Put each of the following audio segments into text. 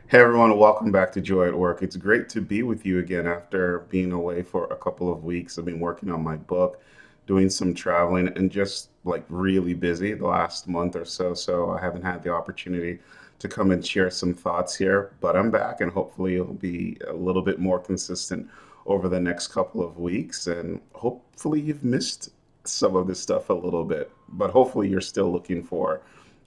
Hey everyone, welcome back to Joy at Work. It's great to be with you again after being away for a couple of weeks. I've been working on my book, doing some traveling, and just like really busy the last month or so. So I haven't had the opportunity to come and share some thoughts here, but I'm back and hopefully it'll be a little bit more consistent over the next couple of weeks. And hopefully you've missed some of this stuff a little bit, but hopefully you're still looking for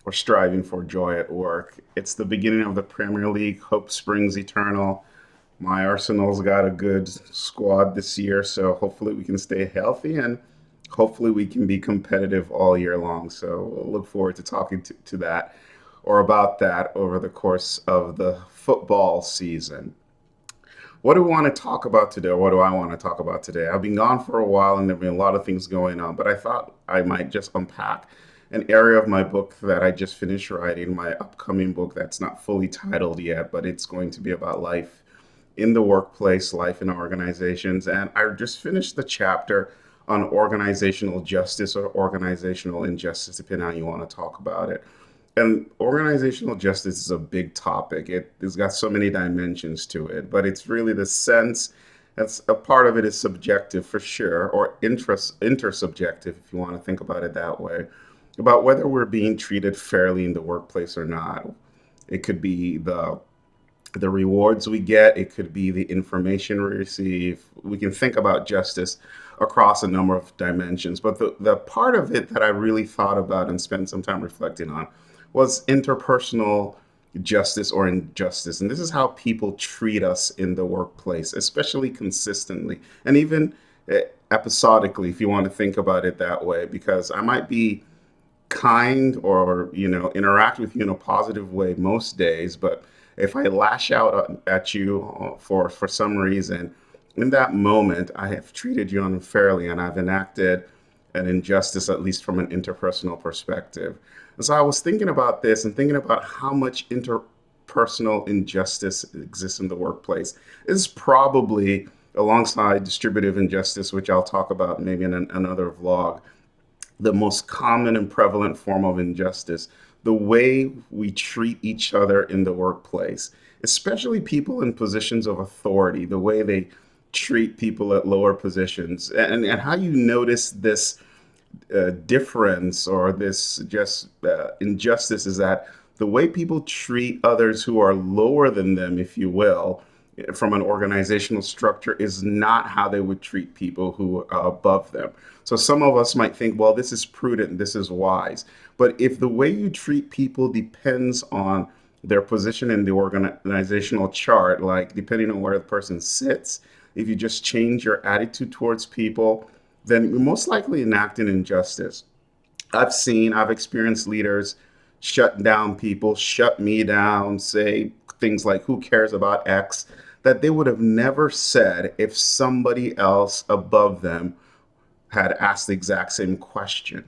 or striving for joy at work. It's the beginning of the Premier League. Hope springs eternal. My Arsenal's got a good squad this year, so hopefully we can stay healthy and hopefully we can be competitive all year long. So we'll look forward to talking to that or about that over the course of the football season. What do we want to talk about today? Or what do I want to talk about today? I've been gone for a while and there have been a lot of things going on, but I thought I might just unpack an area of my book that I just finished writing, my upcoming book that's not fully titled yet, but it's going to be about life in the workplace, life in organizations. And I just finished the chapter on organizational justice or organizational injustice, depending on how you want to talk about it. And organizational justice is a big topic. It's got so many dimensions to it, but it's really the sense that's a part of it is subjective for sure, or intersubjective, if you want to think about it that way, about whether we're being treated fairly in the workplace or not. It could be the rewards we get, it could be the information we receive. We can think about justice across a number of dimensions. But the part of it that I really thought about and spent some time reflecting on was interpersonal justice or injustice. And this is how people treat us in the workplace, especially consistently and even episodically, if you want to think about it that way, because I might be kind or interact with you in a positive way most days, but if I lash out at you for some reason, in that moment I have treated you unfairly and I've enacted an injustice, at least from an interpersonal perspective. And so I was thinking about this and thinking about how much interpersonal injustice exists in the workplace. This is probably, alongside distributive injustice, which I'll talk about maybe in another vlog, the most common and prevalent form of injustice, the way we treat each other in the workplace, especially people in positions of authority, the way they treat people at lower positions, and how you notice this difference or this just injustice is that the way people treat others who are lower than them, if you will, from an organizational structure is not how they would treat people who are above them. So some of us might think, well, this is prudent, this is wise. But if the way you treat people depends on their position in the organizational chart, like depending on where the person sits, if you just change your attitude towards people, then you're most likely enacting injustice. I've experienced leaders shut down people, shut me down, say things like, who cares about X, that they would have never said if somebody else above them had asked the exact same question.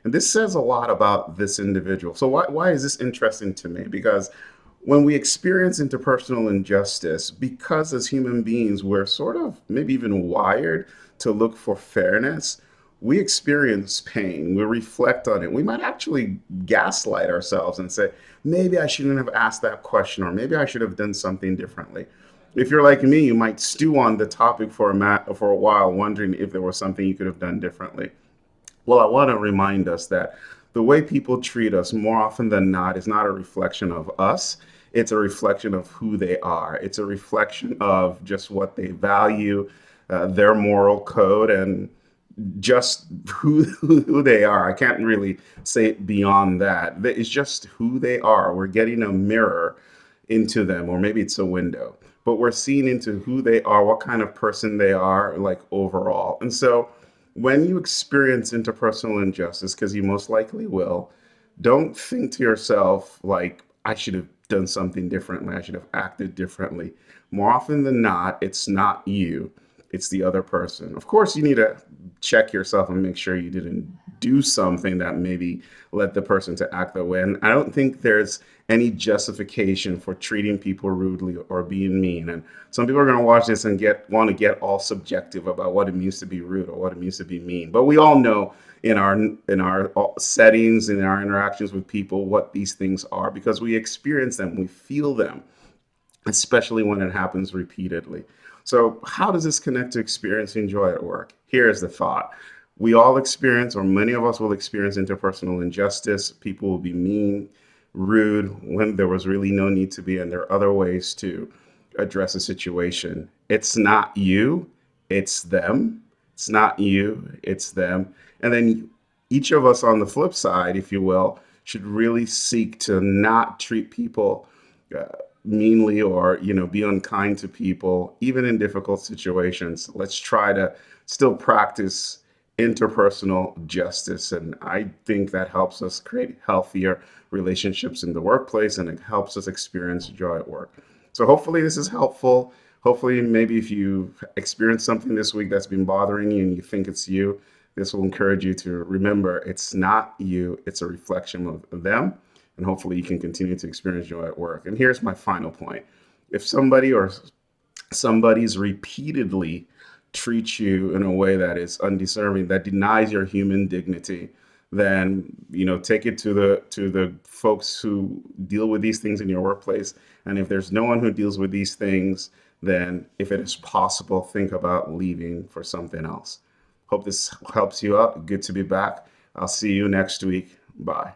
And this says a lot about this individual. So, why is this interesting to me? Because when we experience interpersonal injustice, because as human beings, we're sort of maybe even wired to look for fairness, we experience pain, we reflect on it. We might actually gaslight ourselves and say, maybe I shouldn't have asked that question, or maybe I should have done something differently. If you're like me, you might stew on the topic for a while, wondering if there was something you could have done differently. Well, I want to remind us that the way people treat us more often than not is not a reflection of us. It's a reflection of who they are. It's a reflection of just what they value, their moral code, and just who they are. I can't really say it beyond that. It's just who they are. We're getting a mirror into them, or maybe it's a window, but we're seeing into who they are, what kind of person they are, like overall. And so when you experience interpersonal injustice, because you most likely will, don't think to yourself, like, I should have done something differently, I should have acted differently. More often than not, it's not you, it's the other person. Of course, you need to check yourself and make sure you didn't do something that maybe led the person to act that way. And I don't think there's any justification for treating people rudely or being mean. And some people are going to watch this and get all subjective about what it means to be rude or what it means to be mean. But we all know in our settings, in our interactions with people, what these things are because we experience them, we feel them. especially when it happens repeatedly. So, how does this connect to experiencing joy at work? Here's the thought. We all experience, or many of us will experience, interpersonal injustice. People will be mean, rude when there was really no need to be, and there are other ways to address a situation. It's not you, it's them. It's not you, it's them. And then each of us on the flip side, if you will, should really seek to not treat people uh, meanly, or be unkind to people even in difficult situations. Let's try to still practice interpersonal justice, and I think that helps us create healthier relationships in the workplace, and it helps us experience joy at work. So hopefully this is helpful. Hopefully, maybe if you experience something this week that's been bothering you and you think it's you, this will encourage you to remember it's not you, it's a reflection of them. And hopefully, you can continue to experience joy at work. And here's my final point: if somebody or somebody's repeatedly treats you in a way that is undeserving, that denies your human dignity, then take it to the folks who deal with these things in your workplace. And if there's no one who deals with these things, then if it is possible, think about leaving for something else. Hope this helps you out. Good to be back. I'll see you next week. Bye.